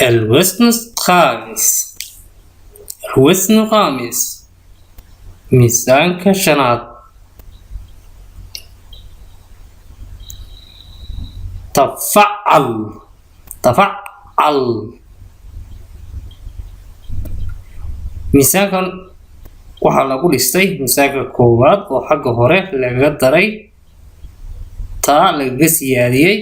الوزن الخامس. الوزن الخامس ميزانك شناد. تفعل miisaankan waxaa lagu dhistay miisaanka koowaad oo xagga hore lagaga daray taa lagaga siyaadiyey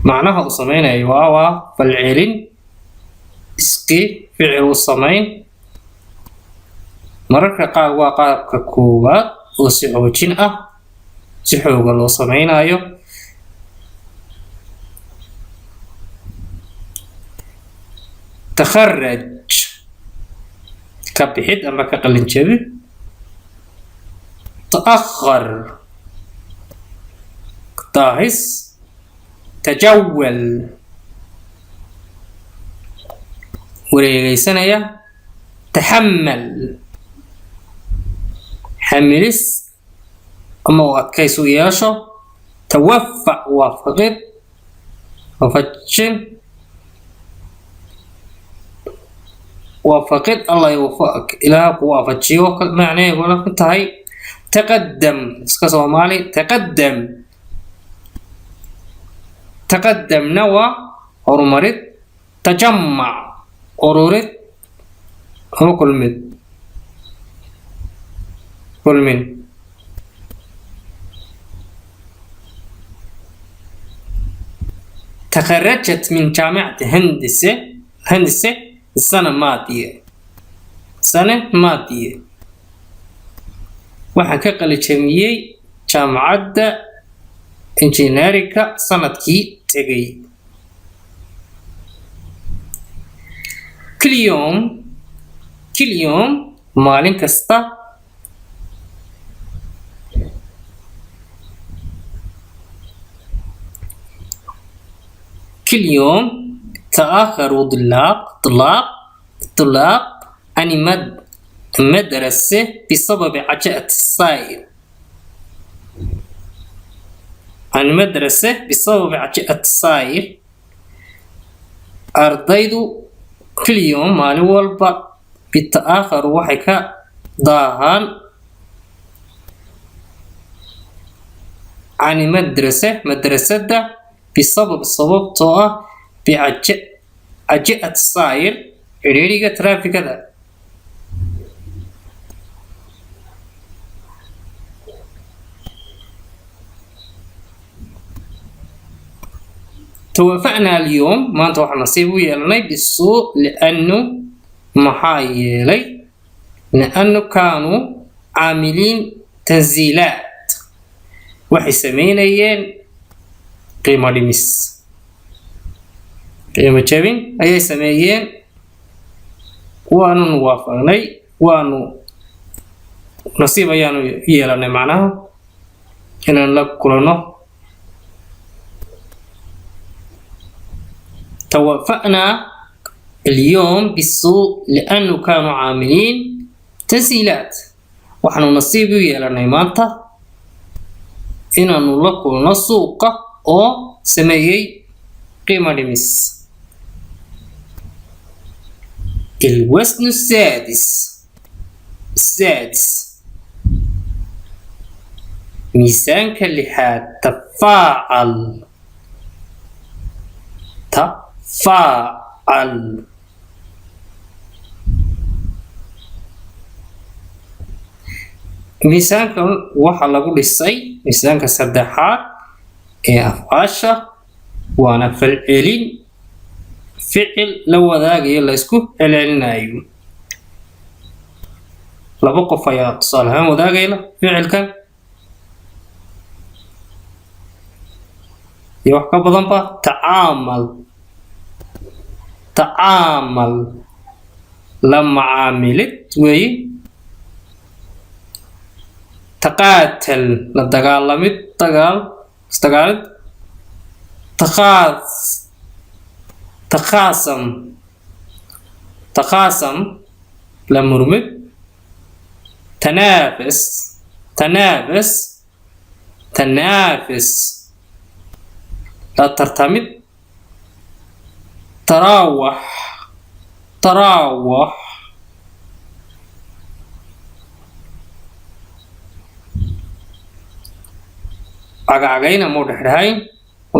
macnaha uu sameynayo waa falcelin iski ficil u sameyn mararka qaar waa qaabka koowaad oo si xoojin ah si xooga loo sameynayo takharraj ka bixid ama ka qalin jabid ta'akhkhar daahis tajawwal wareegaysanaya taxammal xamilis ama u adkaysu yeesho tawafac waafaqid waafajin waafaqid allah yuwafaq ilaaha ku waafajiyo macnaheedu wala ku tahay taqaddam iska Soomaali taqaddamna waa horumarid tajammac ururid ama kulmin تخرجت من جامعة هندسة السنة الماضية waxaan ka qalijamiyey jaamacadda injineerinka sanadkii tegay كل يوم maalin kasta كل يوم تأخر طلاب عن المدرسة بسبب عجلة السائر ardaydu كل يوم maalin walba بالتأخر waxay ka daahaan عن madrasada بسبب sababtoo ah بعجلة السائر ciriiriga traafikada توافقنا اليوم ما أنت وحنا نصيبه يلني بالسوء لأنه كانوا عاملين تنزيلات waxay sameynayeen qiimo dhimis qiimo jabin ayay sameeyeen waanu waafaqnay waanu nasiib ayaanu yeelanay macnaha inaan la kulano توافقنا اليوم بالسوق لأنه كانوا عاملين تسهيلات وحنا نصيب يلنا مانتا إن نلقوا نسوق أو سميي قيمة لمس الوزن السادس ميزان كاللحاد تفاعل miisaanka waxaa lagu dhisay miisaanka saddexaad ee afcaasha waana falcelin ficil la wadaagayo la isku celcelinayo laba qof ayaa tusaale ahaan wadaagaya ficilkan iyo wax ka badanba تعامل لما عاملت وي تقاتل لدغالمت استقالت تخاصم لمرمت تنافس تنافس تنافس لا ترتمد تراوح تراوح عقعقين أمو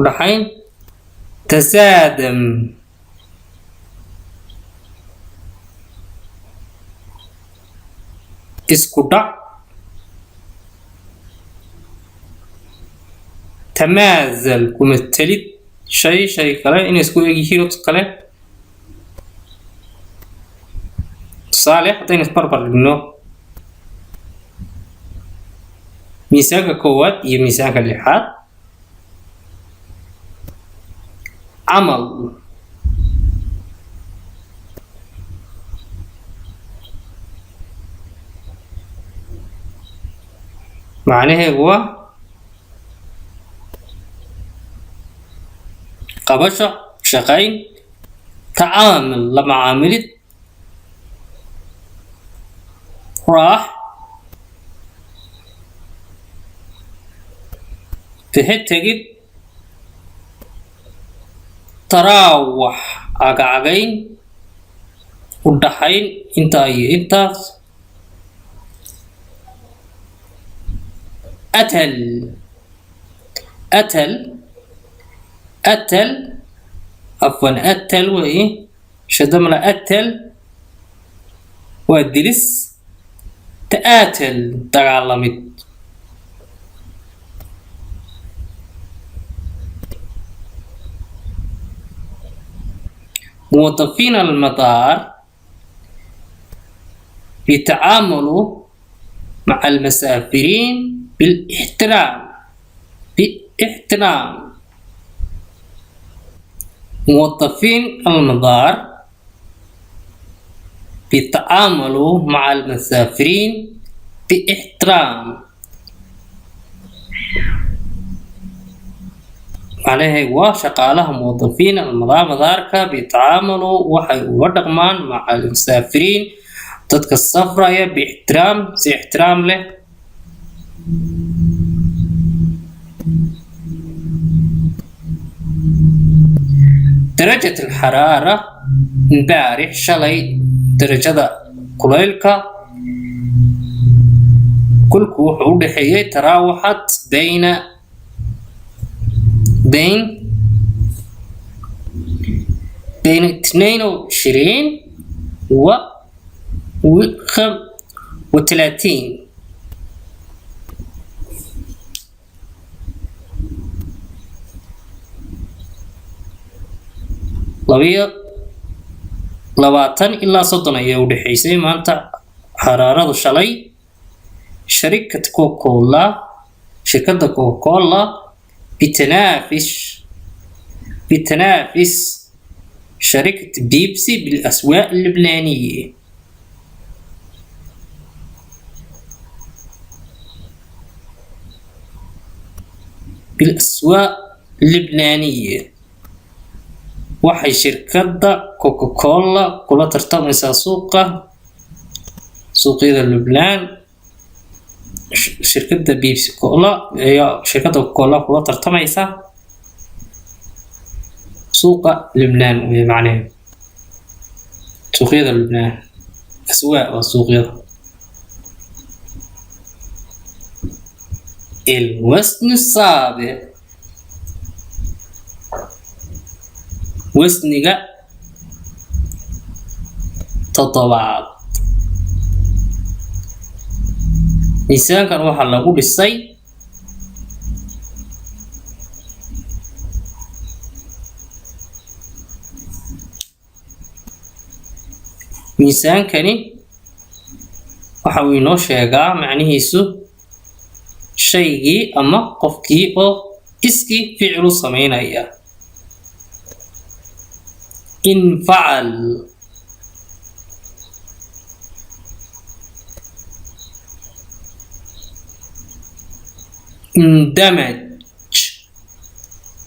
دحين تسادم اسكدع تمازل كمثلت شيء كلا إن اسكو يجي هيرو كلا صالح حتى نسبربر إنه ميساق كوات يميساق اللحاد عمل معناه هو قبشة شقين تعامل لما عاملت راح تجد تراوح عقعقين ودحين انت أتل عفوا أتل وإيه شدمنا أتل والدرس تآتل تعلمت موظفين المطار يتعاملوا مع المسافرين بالاحترام موظفين المطار يتعاملوا مع المسافرين باحترام معناه هو شقاله موظفين المطار بيتعاملوا waxay uga dhaqmaan مع المسافرين dadka safraya باحترام si احترام leh درجة الحرارة امبارح شلي درجة كليلك كلكو wuxuu u dhaxeeyay taraawuxad بين 22 و30 labaatan ilaa 30 ayay u dhaxaysay maanta xaraaradu shalay shirkadda Coca-Cola بتنافس شركة بيبسي بالأسواق اللبنانية waxay shirkadda Coca-Cola kula tartamaysaa suuqyada Lubnaan shirkadda Pepsi Cola ayaa shirkadda Coca-Cola kula tartamaysaa suuqa Lubnaan macnaheedu suuqyada Lubnaan aswaaq waa suuqyada الوزن السابع وزنiga toddobaad miisaankan waxaa lagu dhisay miisaankani waxa uu inoo sheegaa macnihiisu shaygii ama qofkii oo iskii ficil sameynaya انفعل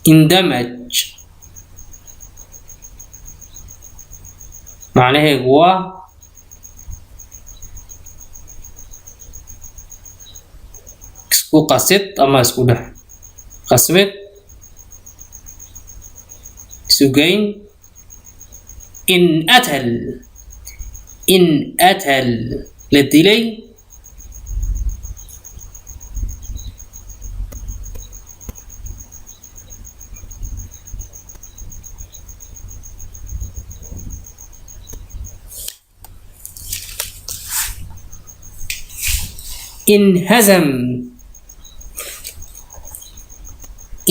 اندمج معناه هو isku qasid ama isku dhex qasbid sugayn in atal la dilay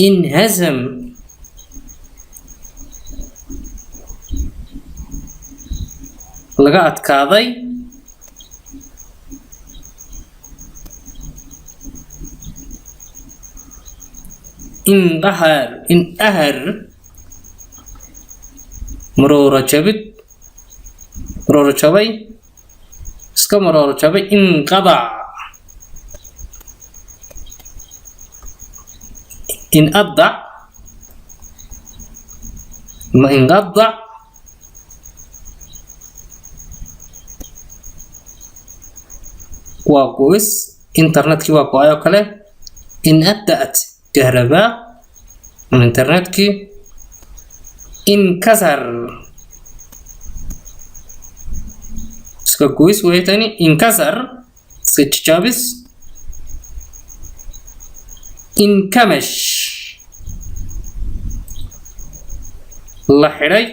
انهزم laga adkaaday انقهر مرورة جبي اسكا مرورة جبي انقضى انقضى ما انقضى وقوس انترنت كي وقو ايو كله ان ابدأت كهرباء من انترنت كي انكسر اسكا قوس ويتاني انكسر سيتشابس انكمش لحري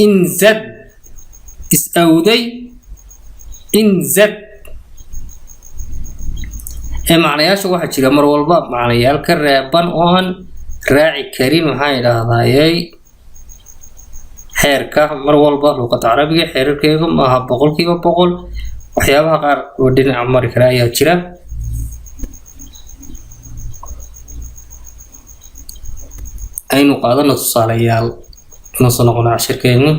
انزد اسأودي انزد macnayaasha waxaa jira mar walba macnayaal ka reeban oo aan raaci karin waxaan idhaahdayay xeerka mar walba luqadda carabiga xeerarkeedu maaha 100% waxyaabaha qaar oo dhinaca mari kara ayaa jira aynu qaadano tusaalayaal inuu soo noqono cashirkeenu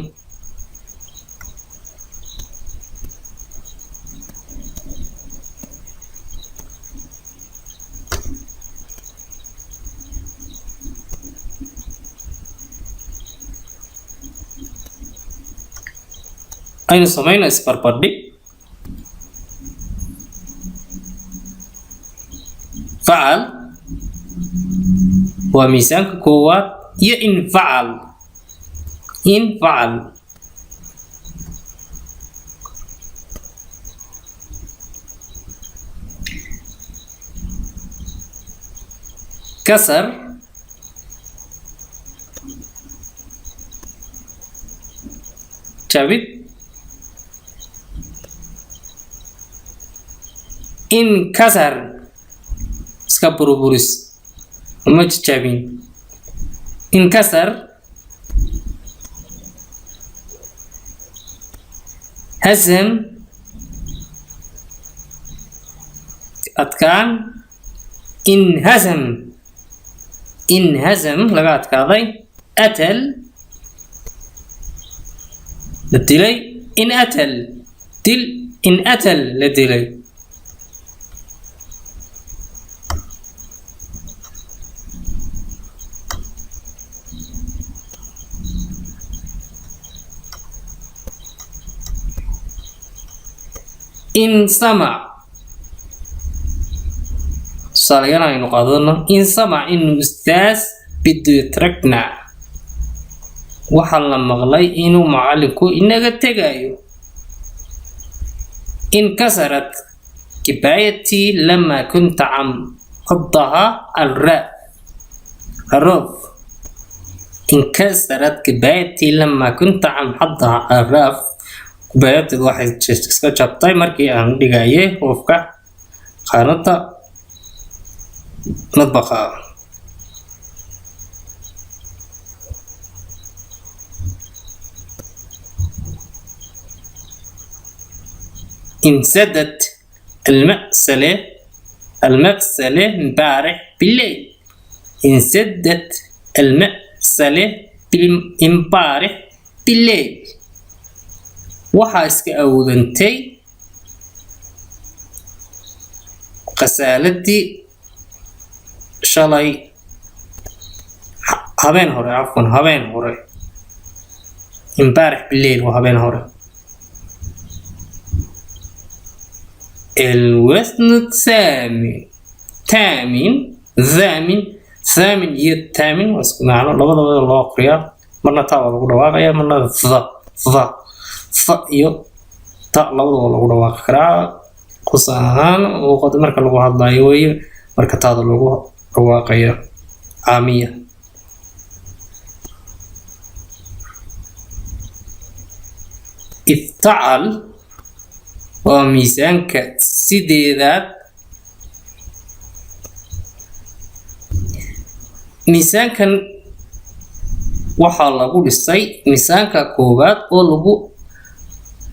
aynu samayno isbarbardhig facal waa miisaanka koowaad iyo infacal kasar jabid انكسر اسكا بروبوريس وما تجابين انكسر هزم اتكان انهزم لغا اتكاضي اتل لدلي ان اتل دل ان اتل لدلي إن سمع صالحنا إنه قادرنا إن سمع إنه أستاذ بده يتركنا وحلا مغلي إنه معلمكو إنك تجايو انكسرت كفايتي لما كنت عم حطها الرف انكسرت كفايتي لما كنت عم حطها الرف kubaayadda waxay iska jabtay markii aan dhigayay qofka qaanada madbaqa انسدت المغسلة امبارح بالليل انسدت المغسلة امبارح بالليل waxaa iska awdantay qasaaladii shalay habeen hore امبارح بالليل وهبين هوري الوزن السامي taamin thaamin thaamin iyo taamin waa isku macno labadaba loo aqriyaa marna taa waa lagu dhawaaqayaa marna fa iyo ta labadaba lagu dhawaaqi karaa qusahan oo marka lagu hadlayo weeye marka taada lagu dhawaaqayo caamiya iftacal waa miisaanka sideedaad miisaankan waxaa lagu dhisay miisaanka koowaad oo lagu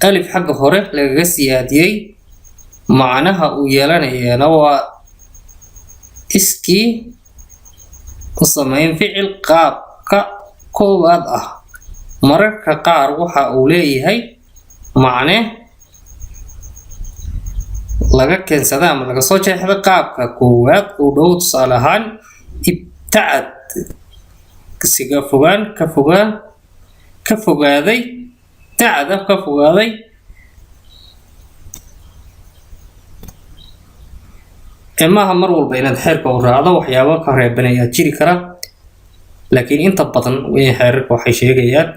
alif xagga hore lagaga siyaadiyey macnaha uu yeelanayana waa iskii u sameyn ficil qaabka koowaad ah mararka qaar waxa uu leeyahay macne laga keensada ama laga soo jeexda qaabka koowaad oo dhow tusaale ahaan ibtacad siga fogaan ka fogaaday tacada ka fogaaday maaha mar walba inaad xeerka u raacdo waxyaabo ka reeban ayaa jiri kara laakiin inta badan xeerarka waxay sheegayaan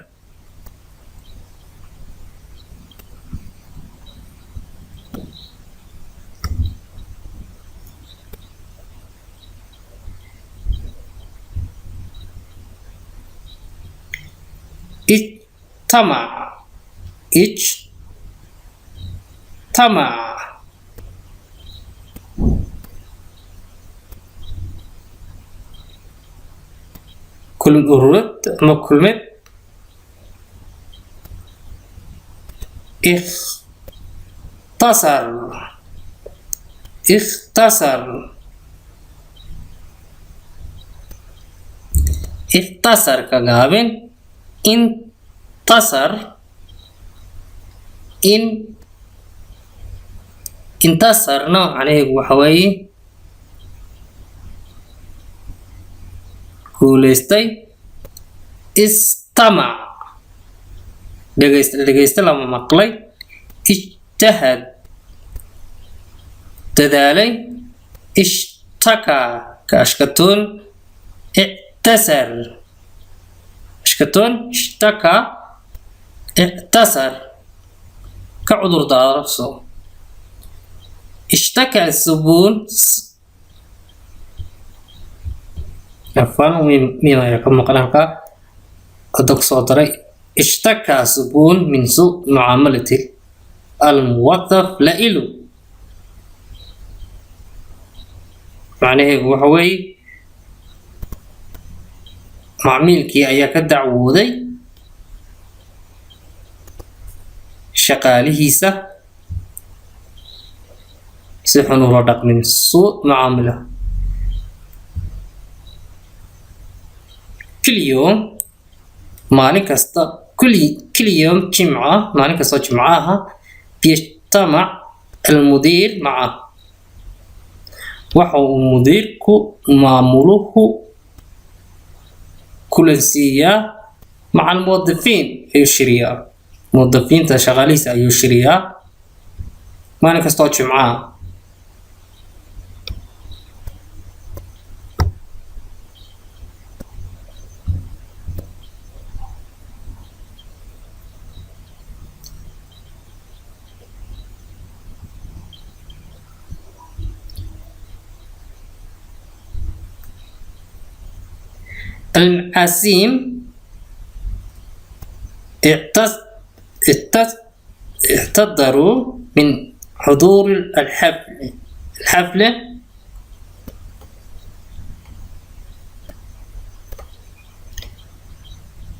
اجتمع كل أرد ما كلمة اختصر كغابن انتصرنا عليه وحوي كولستي استمع دقيست لما مقلي اجتهد تدالي اشتكى كاشكتون اعتسر اشكتون اشتكى اعتسر كعذر دارسو اشتكى الزبون عفوا مين يكون مقالك أدق صوتري اشتكى الزبون من سوء معاملة الموظف لإله معناه وحوي معميلكي أياك الدعوودي shaqaalihiisa si xun ula dhaqmin suu mucaamala كل مالين كستا كل يوم جمعة مالين كستا جمعاها بيجتمع المدير معه وحو مديرك معموله كلنسية مع الموظفين يشريا موظفين تشغاليس يشريا مالين كستا جمعاها المعازيم اعتذروا من حضور الحفلة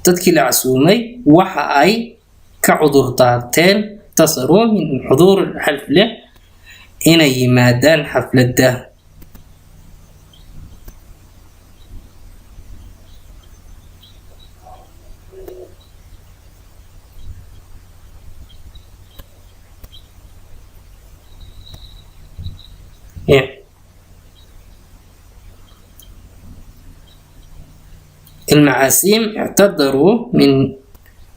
تذكي العسومي وحاي كعذر دارتين اعتذروا من حضور الحفلة إن يمادان حفلة ده المعازيم اعتذروا من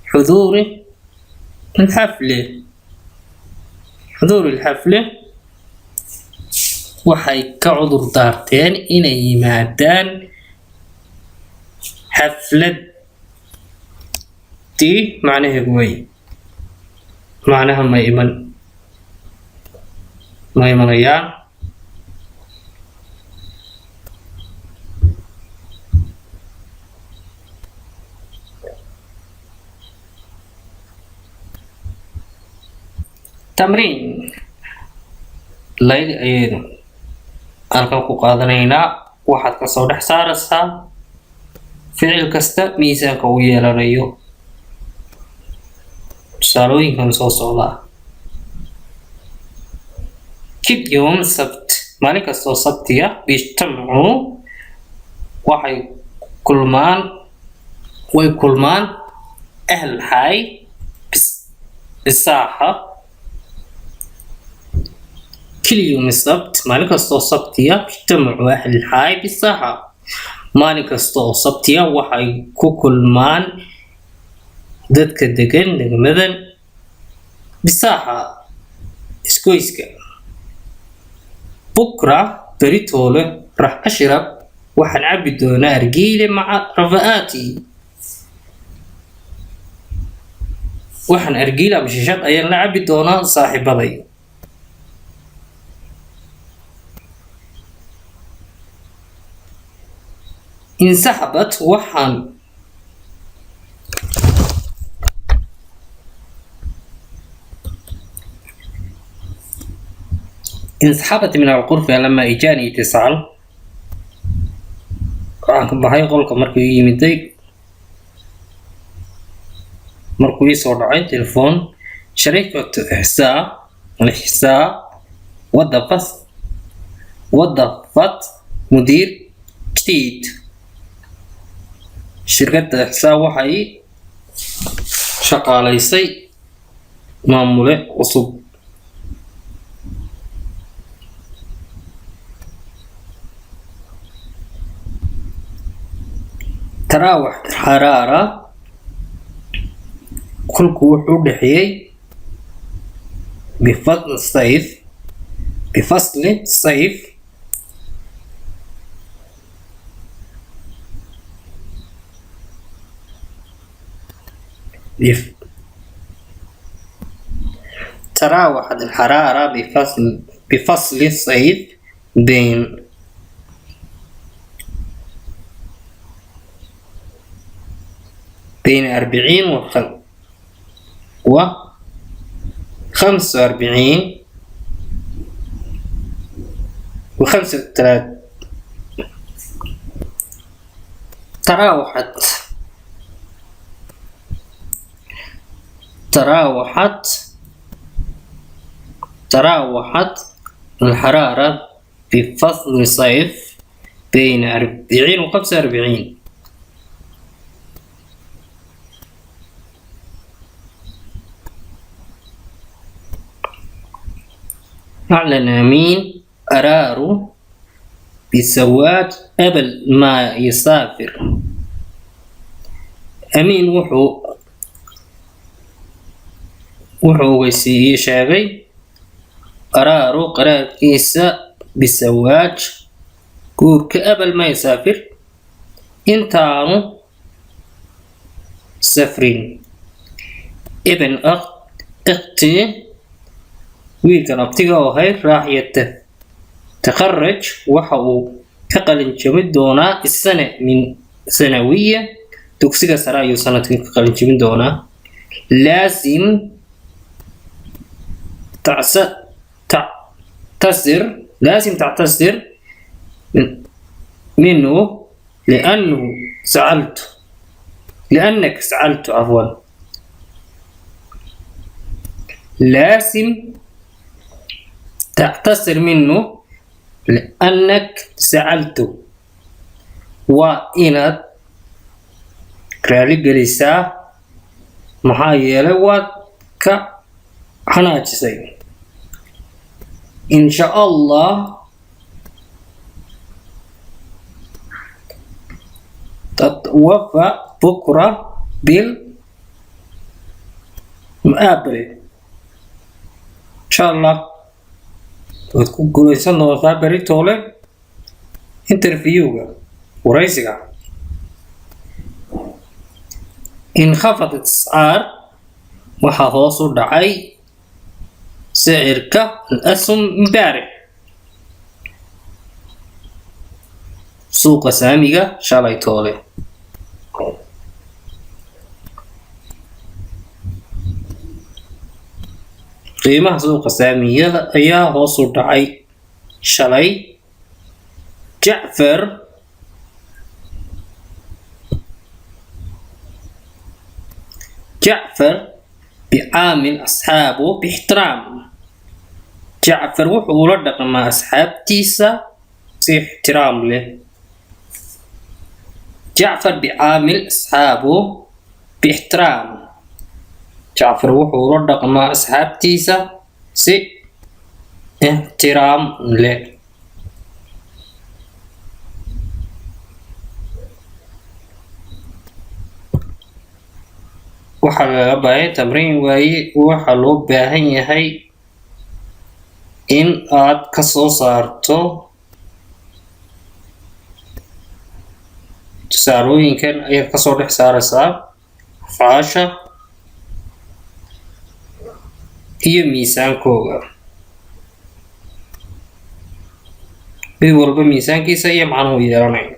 حضور الحفلة waxay ka cudur daarteen inay yimaadaan xafladii macnaheedu way macnaha ma imanayaan تمرين ليل أيضا halkan ku qaadanaynaa waxaad ka soo dhex saaraysaa ficil kasta miisaanka uu yeelanayo tusaalooyinkan soo socdaa kid yawm sabt maalin kastoo sabtiya bijtamcu way kulmaan ahl xay bisaaxa كل يوم السبت مالك استو سبتيا اجتمعوا أهل الحي بالساحة مالك استو سبتيا وحي كوكل مان دادك دقن دقمدن بالساحة اسكويسكا بكرة بريتولة راح أشرب وحنعبي دون أرجيلي مع رفقاتي وحن أرجيلة بشيشات أيان لعبي دونا صاحب ضي انسحبت وحن انسحبت من الغرفة لما إجاني اتصال بهاي قولك مركو يمدي مركو يصور عين تلفون شركة إحساء وظفت مدير جديد شركة إحساء waxay shaqaaleysay maamule cusub تراوح الحرارة كلكو wuxuu dhaxeeyay بفصل الصيف تراوحت الحرارة بفصل الصيف بين 40 و 45 و 35 تراوحت الحرارة بفصل الصيف بين 40 و 45 أعلن أمين قراره بالزواج قبل ما يسافر أمين wuxuu sheegay qaraarkiisa bisawaaj guurka abal ma yasaafir intaanu safrin ibn akhti wiilkan abtiga oo hay raaxiyata takharraj waxa uu ka qalin jabin doonaa isana min sanawiya dugsiga sare ayuu sanadkan ka qalin jabin doonaa laasim تعتذر منه لأنك سألت عفوا لازم تعتذر منه لأنك سألت وإن كرالي جلسة محايلة وك حناجسي إن شاء الله تتوفى بكرة بالمقابلة إن شاء الله waad ku guulaysan doontaa beritoole interviewga waraysiga. انخفضت أسعار waxaa hoos u dhacay sicirka الأسهم امبارح suuqa saamiga shalay toole. qiimaha suuqa saamiyada ayaa hoos u dhacay shalay. جعفر بيعامل أصحابه باحترام. جعفر wuxuu la dhaqmaa asxaabtiisa si ixtiraam leh. جعفر بيعامل أصحابه باحترام. جعفر wuxuu la dhaqmaa asxaabtiisa si ixtiraam leh. waxaa laga baahay tamriin waaye waxaa loo baahan yahay in aad ka soo saarto tusaalooyinkan ayaad kasoo dhex saaraysaa afcaasha iyo miisaankooga. mid walba miisaankiisa iyo macnuhu yeelanayo.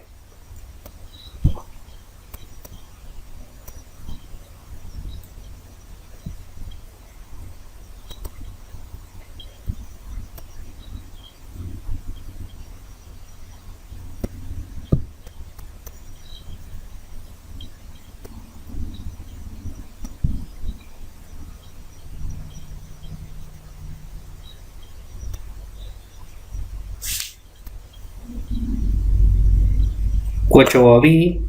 وجوابه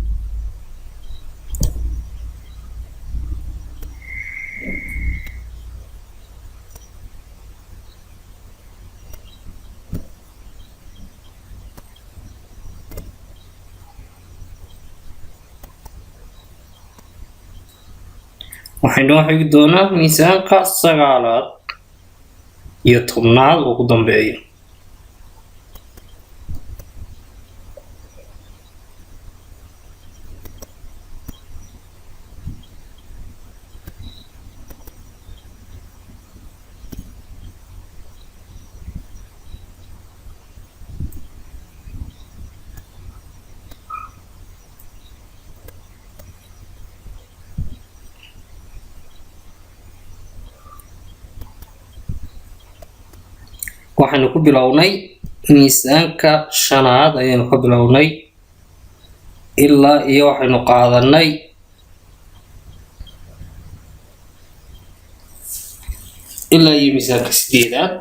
waxaynu xigi doonaa miisaanka 9aad iyo 10aad ugu dambeeya. waxaanu ku bilownay miisaanka 5aad ayaanu ka bilownay ilaa iyo waxaynu qaadanay ilaa iyo miisaanka 8aad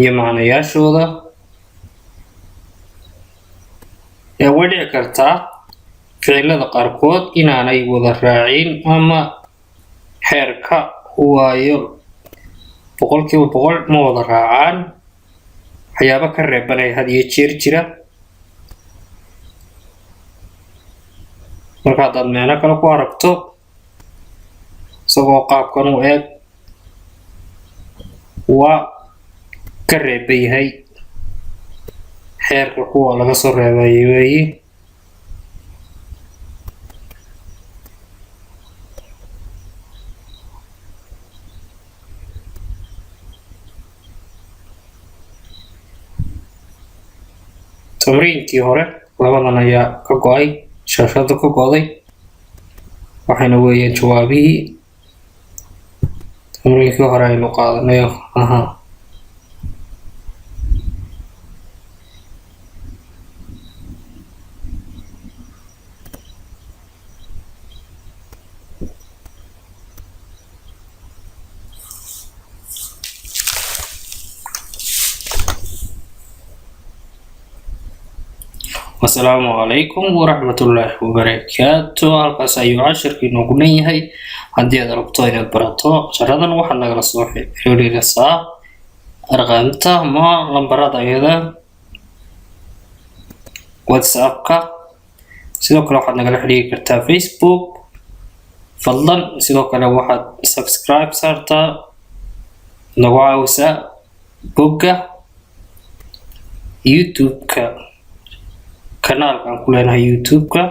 iyo macnayaashooda. way dhici kartaa ficilada qaarkood inaanay wada raacin ama xeerka waayo boqolkiiba boqol ma wada raacaan. waxyaabo ka reebanaya had iyo jeer jira. marka haddaad meelo kale ku aragto isagoo qaabkan u eeg waa ka reeban yahay xeerka kuwa laga soo reebayay weeye. tamriinkii hore labadan ayaa ka go-ay shaashada ka go'day waxayna weeyaan jawaabihii tamriinkii hore aynu qaadanay. السلام عليكم ورحمة الله وبركاته. halkaas ayuu casharkii noogu dhan yahay. haddii aad rabto inaad barato casharadan waxaad nagala soo xiriiraysaa arqaamta ama lambarada iyada whatsappka. sidoo kale waxaad nagala xiriiri kartaa Facebook. fadlan sidoo kale waxaad subscribe saartaa nagu caawisaa bogga YouTube-ka kanaalkan ku leenahay YouTube-ka